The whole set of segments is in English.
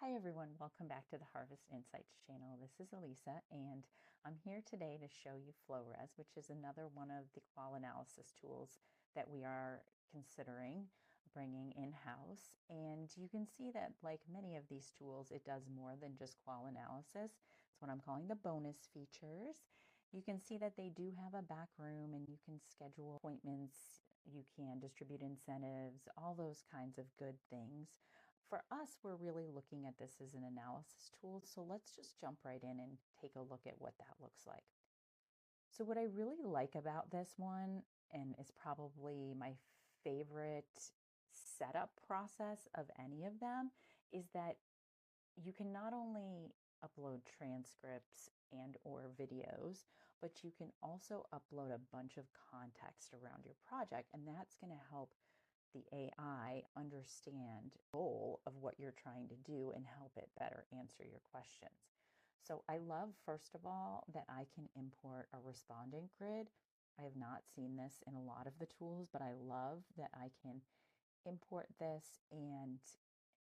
Hi everyone, welcome back to the Harvest Insights channel. This is Elisa and I'm here today to show you Flowres, which is another one of the qual analysis tools that we are considering bringing in-house. And you can see that like many of these tools, it does more than just qual analysis. It's what I'm calling the bonus features. You can see that they do have a back room and you can schedule appointments, you can distribute incentives, all those kinds of good things. For us, we're really looking at this as an analysis tool, so let's just jump right in and take a look at what that looks like. So what I really like about this one, and is probably my favorite setup process of any of them, is that you can not only upload transcripts and or videos, but you can also upload a bunch of context around your project, and that's going to help the AI understand the goal of what you're trying to do and help it better answer your questions. So I love, first of all, that I can import a respondent grid. I have not seen this in a lot of the tools, but I love that I can import this and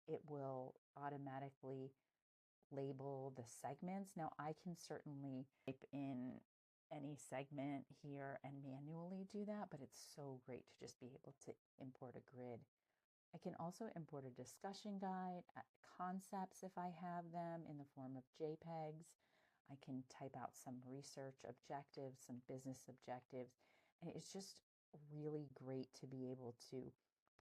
it will automatically label the segments. Now I can certainly type in any segment here and manually do that, but it's so great to just be able to import a grid. I can also import a discussion guide, concepts if I have them in the form of JPEGs. I can type out some research objectives, some business objectives, and it's just really great to be able to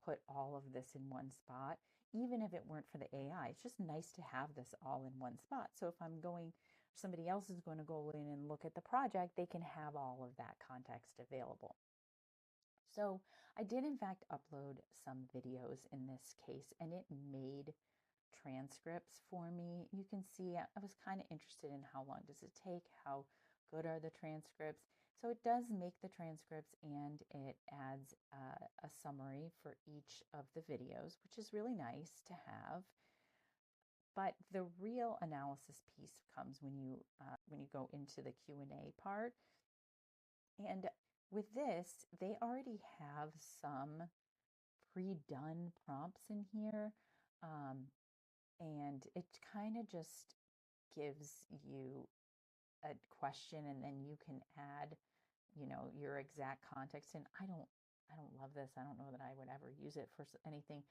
put all of this in one spot, even if it weren't for the AI. It's just nice to have this all in one spot. So if I'm going, somebody else is going to go in and look at the project, they can have all of that context available. So I did in fact upload some videos in this case, and it made transcripts for me. You can see I was kind of interested in how long does it take, how good are the transcripts. So it does make the transcripts and it adds a summary for each of the videos, which is really nice to have. But the real analysis piece comes when you go into the Q&A part. And with this, they already have some pre-done prompts in here. And it kind of just gives you a question and then you can add, your exact context. And I don't love this. I don't know that I would ever use it for anything,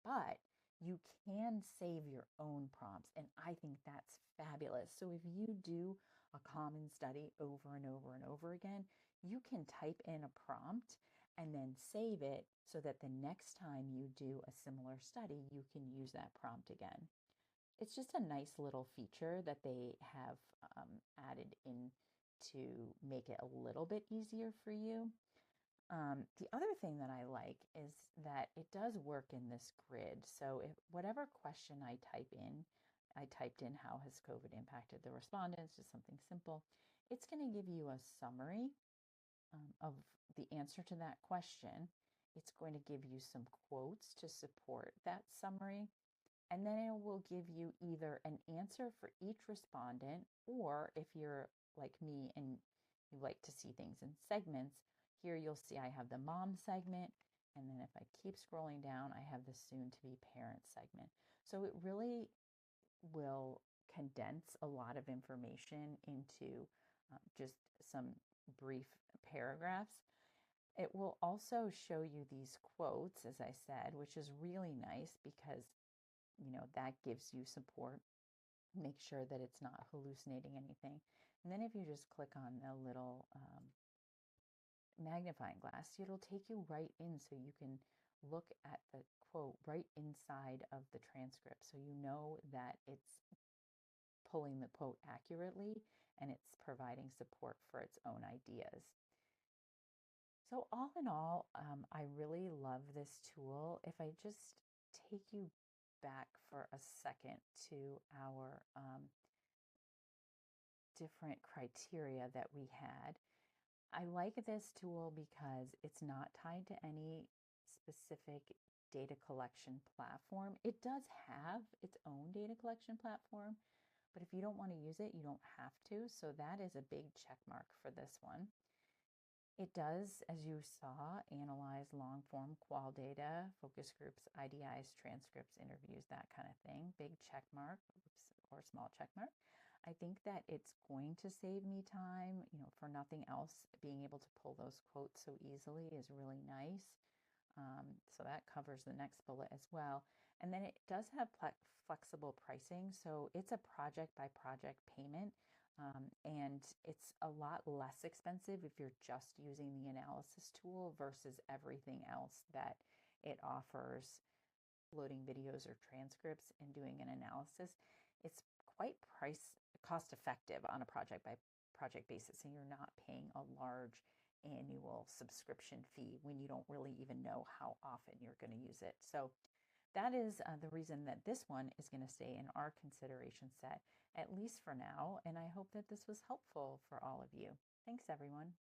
but you can save your own prompts. And I think that's fabulous. So if you do a common study over and over and over again, you can type in a prompt and then save it so that the next time you do a similar study, you can use that prompt again. It's just a nice little feature that they have added in to make it a little bit easier for you. The other thing that I like is that it does work in this grid. So if whatever question I typed in how has COVID impacted the respondents, just something simple, it's going to give you a summary of the answer to that question. It's going to give you some quotes to support that summary. And then it will give you either an answer for each respondent, or if you're like me and you like to see things in segments, here you'll see I have the mom segment. And then if I keep scrolling down, I have the soon to be parent segment. So it really will condense a lot of information into just some brief paragraphs. It will also show you these quotes, as I said, which is really nice because that gives you support. Make sure that it's not hallucinating anything. And then if you just click on a little magnifying glass, it'll take you right in so you can look at the quote right inside of the transcript. So you know that it's pulling the quote accurately and it's providing support for its own ideas. So all in all, I really love this tool. If I just take you back for a second to our different criteria that we had, I like this tool because it's not tied to any specific data collection platform. It does have its own data collection platform, but if you don't want to use it, you don't have to. So that is a big check mark for this one. It does, as you saw, analyze long-form qual data, focus groups, IDIs, transcripts, interviews, that kind of thing. Big check mark, or small check mark. I think that it's going to save me time, for nothing else. Being able to pull those quotes so easily is really nice. So that covers the next bullet as well. And then it does have flexible pricing. So it's a project by project payment. And it's a lot less expensive if you're just using the analysis tool versus everything else that it offers, loading videos or transcripts and doing an analysis. It's quite cost effective on a project by project basis, and you're not paying a large annual subscription fee when you don't really even know how often you're going to use it. So that is the reason that this one is going to stay in our consideration set, at least for now. And I hope that this was helpful for all of you. Thanks, everyone.